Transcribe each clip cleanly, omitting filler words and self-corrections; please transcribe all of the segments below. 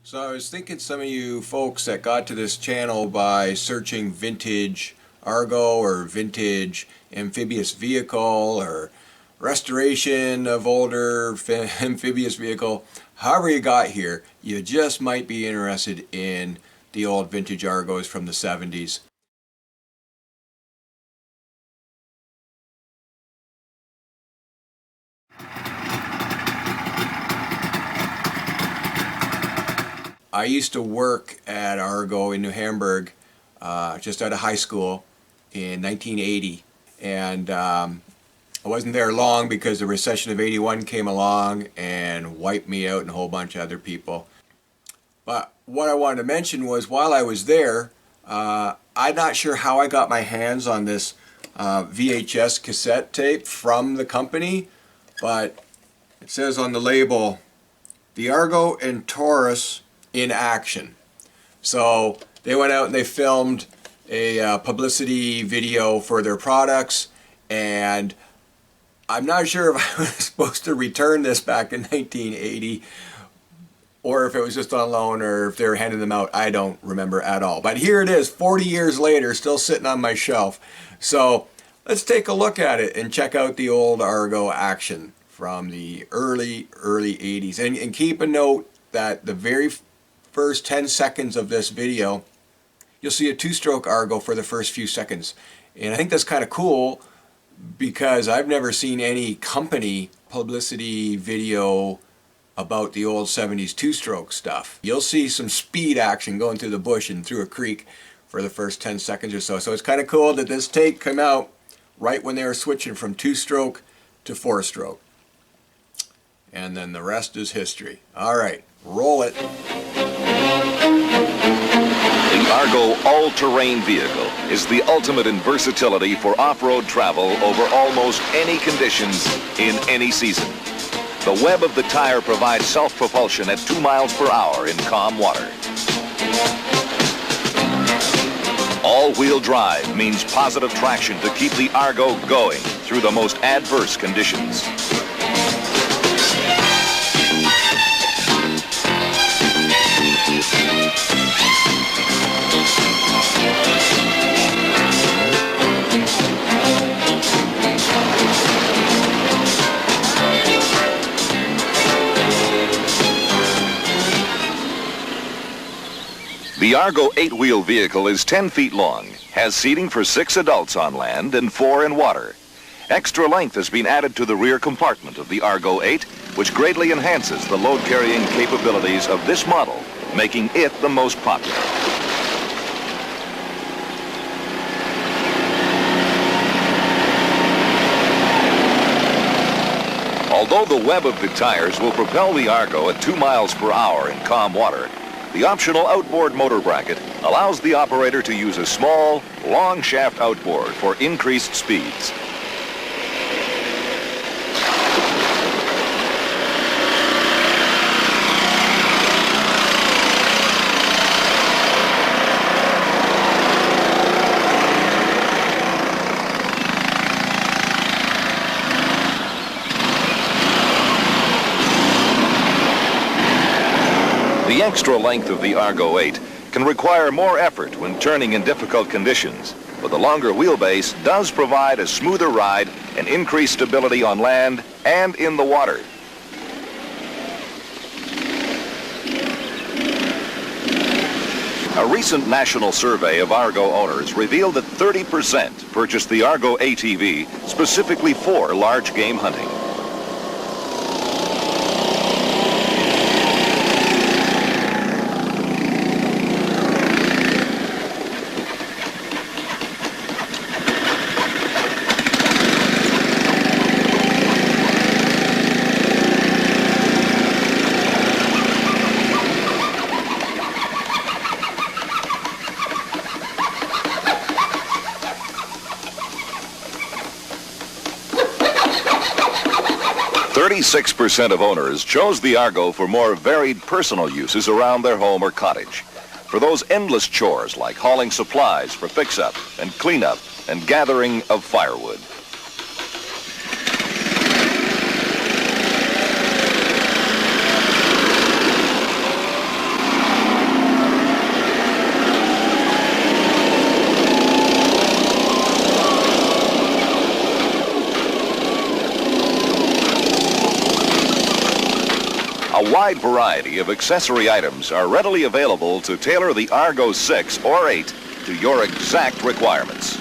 So I was thinking some of you folks that got to this channel by searching vintage Argo or vintage amphibious vehicle or restoration of older amphibious vehicle, however you got here, you just might be interested in the old vintage Argos from the 70s. I used to work at Argo in New Hamburg just out of high school in 1980, and I wasn't there long because the recession of 81 came along and wiped me out and a whole bunch of other people. But what I wanted to mention was while I was there, I'm not sure how I got my hands on this VHS cassette tape from the company, but it says on the label, "The Argo and Taurus in action." So they went out and they filmed a publicity video for their products, and I'm not sure if I was supposed to return this back in 1980 or if it was just on loan or if they were handing them out. I don't remember at all. But here it is, 40 years later, still sitting on my shelf. So let's take a look at it and check out the old Argo action from the early 80s. And keep a note that the very first 10 seconds of this video, you'll see a two-stroke Argo for the first few seconds. And I think that's kind of cool because I've never seen any company publicity video about the old 70s two-stroke stuff. You'll see some speed action going through the bush and through a creek for the first 10 seconds or so. So it's kind of cool that this tape came out right when they were switching from two-stroke to four-stroke. And then the rest is history. All right, roll it. The Argo all-terrain vehicle is the ultimate in versatility for off-road travel over almost any conditions in any season. The web of the tire provides self-propulsion at 2 miles per hour in calm water. All-wheel drive means positive traction to keep the Argo going through the most adverse conditions. The Argo 8-wheel vehicle is 10 feet long, has seating for 6 adults on land and 4 in water. Extra length has been added to the rear compartment of the Argo 8, which greatly enhances the load-carrying capabilities of this model, making it the most popular. Although the web of the tires will propel the Argo at 2 miles per hour in calm water, the optional outboard motor bracket allows the operator to use a small, long shaft outboard for increased speeds. The extra length of the Argo 8 can require more effort when turning in difficult conditions, but the longer wheelbase does provide a smoother ride and increased stability on land and in the water. A recent national survey of Argo owners revealed that 30% purchased the Argo ATV specifically for large game hunting. .36% of owners chose the Argo for more varied personal uses around their home or cottage. For those endless chores like hauling supplies for fix-up and cleanup and gathering of firewood. A wide variety of accessory items are readily available to tailor the Argo 6 or 8 to your exact requirements.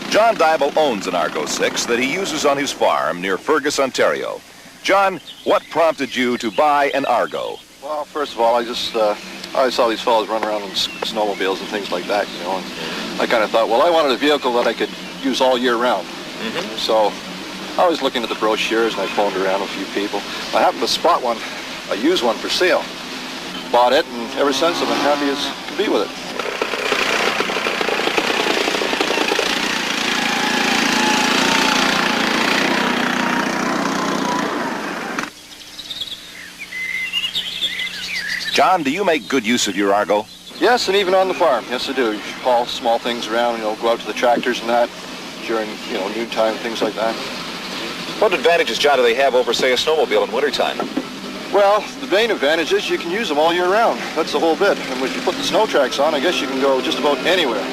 John Dybel owns an Argo 6 that he uses on his farm near Fergus, Ontario. John, what prompted you to buy an Argo? Well, first of all, I always saw these fellows run around in snowmobiles and things like that, you know, and I kind of thought, well, I wanted a vehicle that I could use all year round. So I was looking at the brochures and I phoned around a few people. I happened to spot one, a used one for sale. Bought it, and ever since I've been happy as can be with it. John, do you make good use of your Argo? Yes, and even on the farm. Yes, I do. You haul small things around, you know, go out to the tractors and that during, you know, noontime, things like that. What advantages, John, do they have over, say, a snowmobile in wintertime? Well, the main advantage is you can use them all year round. That's the whole bit. And when you put the snow tracks on, I guess you can go just about anywhere.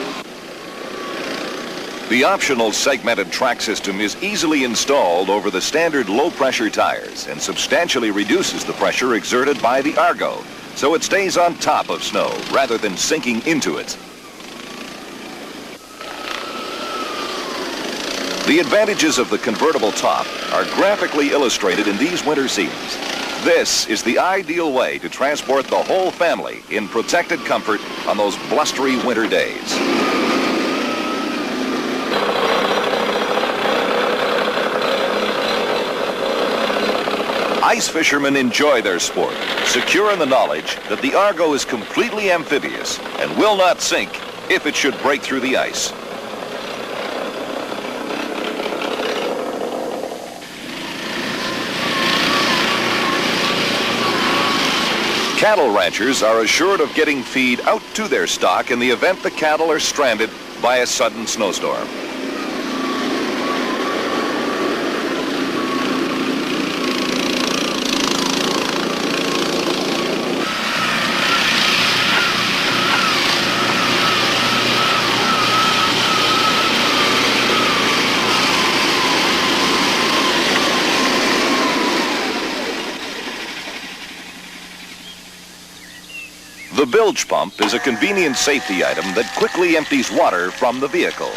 The optional segmented track system is easily installed over the standard low-pressure tires and substantially reduces the pressure exerted by the Argo, so it stays on top of snow rather than sinking into it. The advantages of the convertible top are graphically illustrated in these winter scenes. This is the ideal way to transport the whole family in protected comfort on those blustery winter days. Ice fishermen enjoy their sport, secure in the knowledge that the Argo is completely amphibious and will not sink if it should break through the ice. Cattle ranchers are assured of getting feed out to their stock in the event the cattle are stranded by a sudden snowstorm. The bilge pump is a convenient safety item that quickly empties water from the vehicle.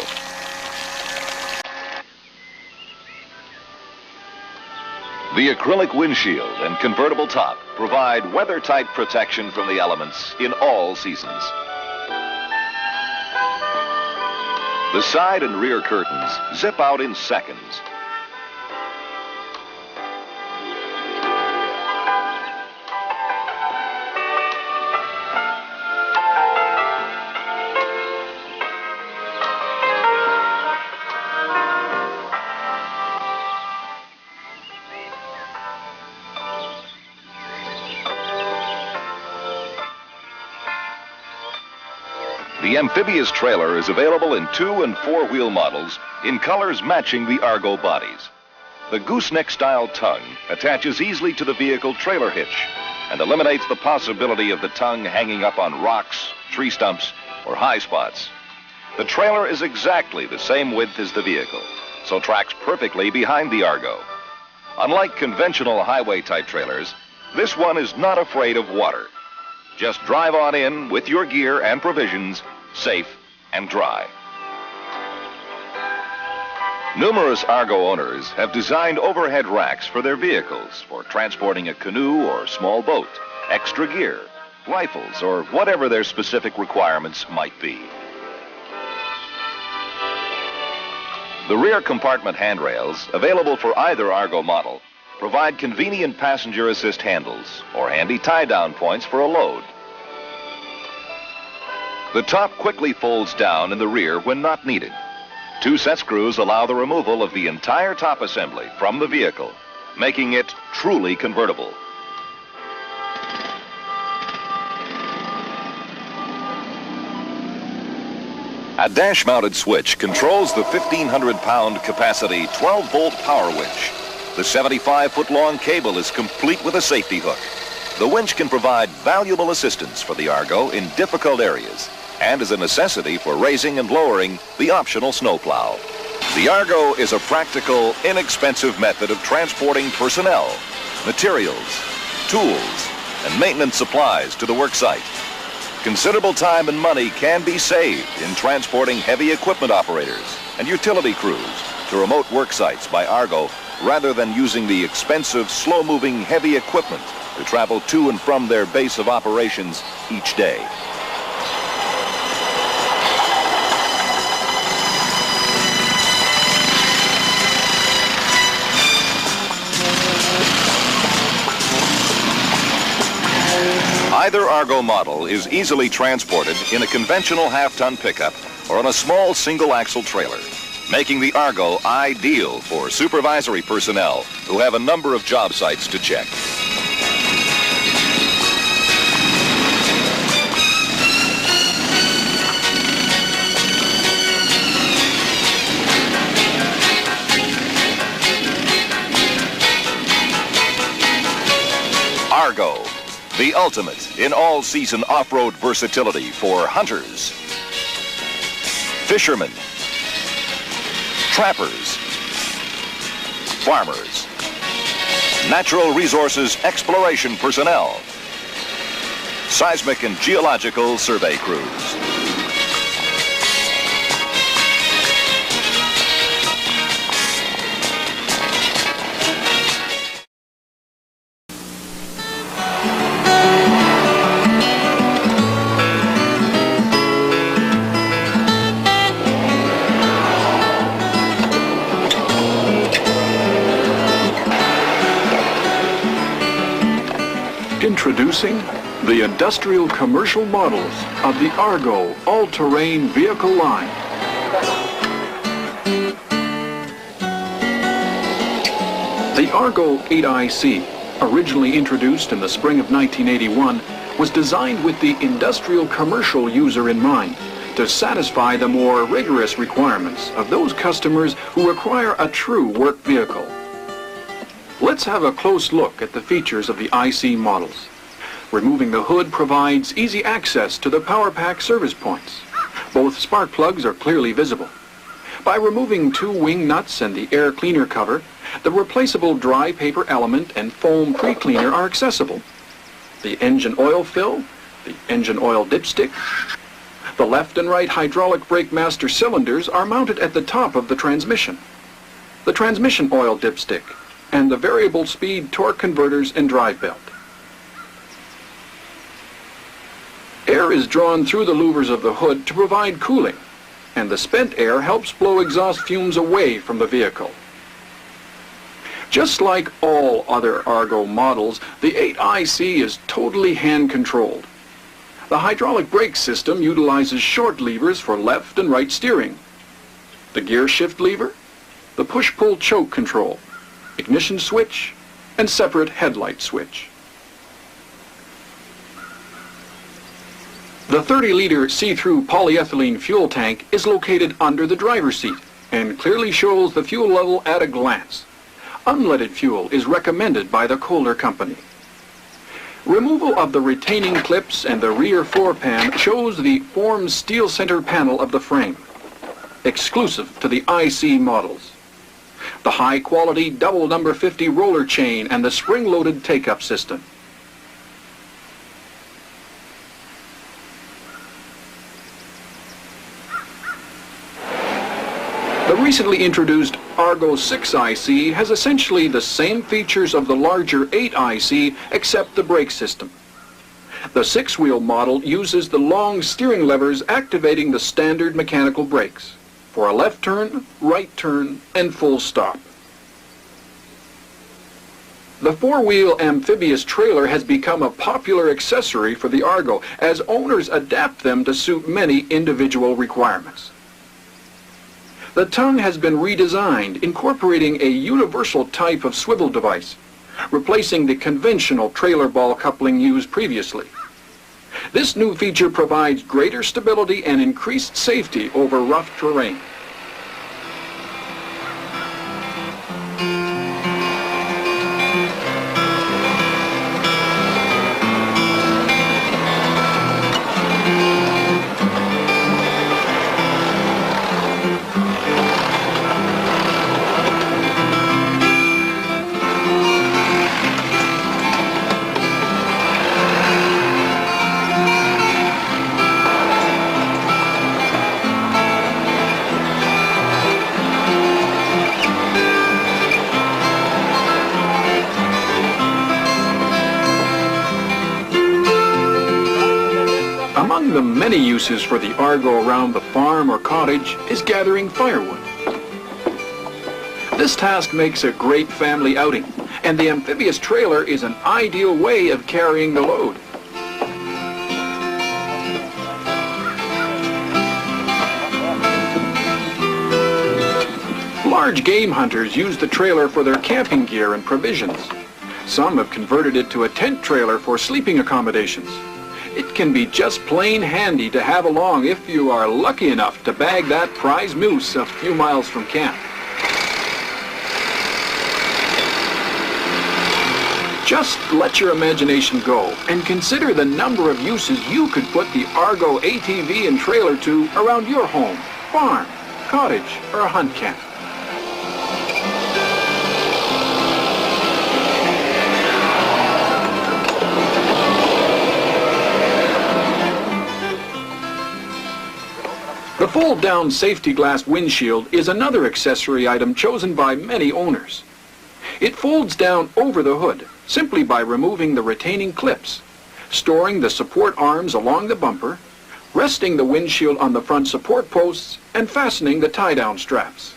The acrylic windshield and convertible top provide weather-tight protection from the elements in all seasons. The side and rear curtains zip out in seconds. The amphibious trailer is available in 2- and 4-wheel models in colors matching the Argo bodies. The gooseneck-style tongue attaches easily to the vehicle trailer hitch and eliminates the possibility of the tongue hanging up on rocks, tree stumps, or high spots. The trailer is exactly the same width as the vehicle, so tracks perfectly behind the Argo. Unlike conventional highway-type trailers, this one is not afraid of water. Just drive on in with your gear and provisions, safe and dry. Numerous Argo owners have designed overhead racks for their vehicles for transporting a canoe or small boat, extra gear, rifles, or whatever their specific requirements might be. The rear compartment handrails, available for either Argo model, provide convenient passenger assist handles or handy tie-down points for a load. The top quickly folds down in the rear when not needed. 2 set screws allow the removal of the entire top assembly from the vehicle, making it truly convertible. A dash-mounted switch controls the 1,500-pound capacity 12-volt power winch. The 75-foot-long cable is complete with a safety hook. The winch can provide valuable assistance for the Argo in difficult areas and is a necessity for raising and lowering the optional snowplow. The Argo is a practical, inexpensive method of transporting personnel, materials, tools, and maintenance supplies to the work site. Considerable time and money can be saved in transporting heavy equipment operators and utility crews to remote work sites by Argo rather than using the expensive, slow-moving heavy equipment to travel to and from their base of operations each day. Either Argo model is easily transported in a conventional half-ton pickup or on a small single-axle trailer, making the Argo ideal for supervisory personnel who have a number of job sites to check. Argo, the ultimate in all-season off-road versatility for hunters, fishermen, trappers, farmers, natural resources exploration personnel, seismic and geological survey crews. Introducing the industrial commercial models of the Argo all-terrain vehicle line. The Argo 8IC, originally introduced in the spring of 1981, was designed with the industrial commercial user in mind to satisfy the more rigorous requirements of those customers who require a true work vehicle. Let's have a close look at the features of the IC models. Removing the hood provides easy access to the power pack service points. Both spark plugs are clearly visible. By removing two wing nuts and the air cleaner cover, the replaceable dry paper element and foam pre-cleaner are accessible. The engine oil fill, the engine oil dipstick, the left and right hydraulic brake master cylinders are mounted at the top of the transmission. The transmission oil dipstick, and the variable speed torque converters and drive belt. Air is drawn through the louvers of the hood to provide cooling, and the spent air helps blow exhaust fumes away from the vehicle. Just like all other Argo models, the 8IC is totally hand-controlled. The hydraulic brake system utilizes short levers for left and right steering, the gear shift lever, the push-pull choke control, ignition switch, and separate headlight switch. The 30-liter see-through polyethylene fuel tank is located under the driver's seat and clearly shows the fuel level at a glance. Unleaded fuel is recommended by the Kohler company. Removal of the retaining clips and the rear floor pan shows the formed steel center panel of the frame, exclusive to the IC models. The high-quality double number 50 roller chain and the spring-loaded take-up system. The recently introduced Argo 6IC has essentially the same features of the larger 8IC except the brake system. The six-wheel model uses the long steering levers activating the standard mechanical brakes for a left turn, right turn, and full stop. The four-wheel amphibious trailer has become a popular accessory for the Argo as owners adapt them to suit many individual requirements. The tongue has been redesigned, incorporating a universal type of swivel device, replacing the conventional trailer ball coupling used previously. This new feature provides greater stability and increased safety over rough terrain. Among the many uses for the Argo around the farm or cottage is gathering firewood. This task makes a great family outing, and the amphibious trailer is an ideal way of carrying the load. Large game hunters use the trailer for their camping gear and provisions. Some have converted it to a tent trailer for sleeping accommodations. It can be just plain handy to have along if you are lucky enough to bag that prize moose a few miles from camp. Just let your imagination go and consider the number of uses you could put the Argo ATV and trailer to around your home, farm, cottage, or hunt camp. The fold-down safety glass windshield is another accessory item chosen by many owners. It folds down over the hood simply by removing the retaining clips, storing the support arms along the bumper, resting the windshield on the front support posts, and fastening the tie-down straps.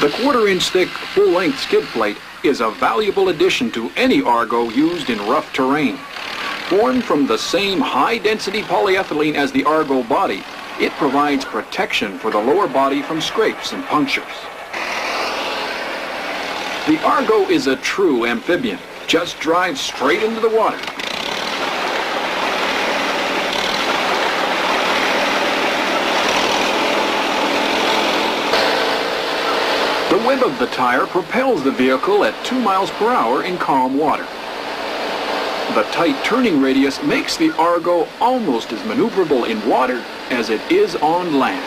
The quarter-inch thick, full-length skid plate is a valuable addition to any Argo used in rough terrain. Formed from the same high-density polyethylene as the Argo body, it provides protection for the lower body from scrapes and punctures. The Argo is a true amphibian. Just drives straight into the water. The web of the tire propels the vehicle at 2 miles per hour in calm water. The tight turning radius makes the Argo almost as maneuverable in water as it is on land.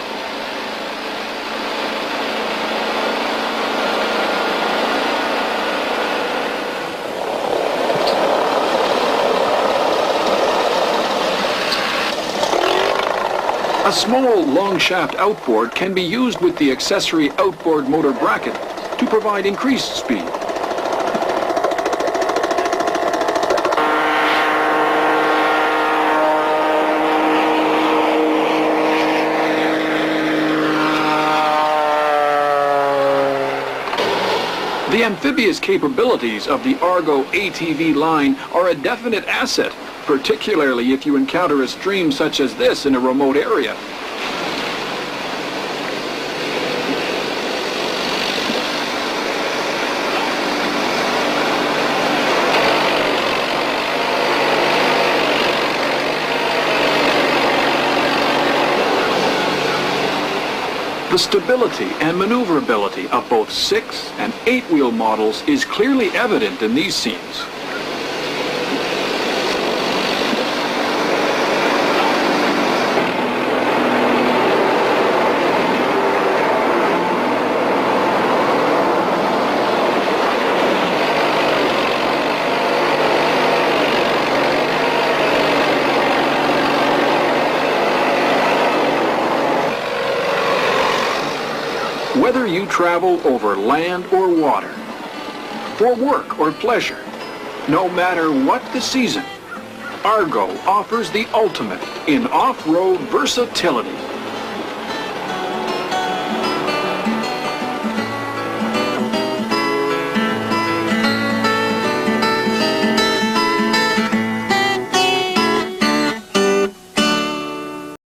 A small long shaft outboard can be used with the accessory outboard motor bracket to provide increased speed. The amphibious capabilities of the Argo ATV line are a definite asset, particularly if you encounter a stream such as this in a remote area. The stability and maneuverability of both 6- and 8-wheel models is clearly evident in these scenes. Whether you travel over land or water, for work or pleasure, no matter what the season, Argo offers the ultimate in off-road versatility.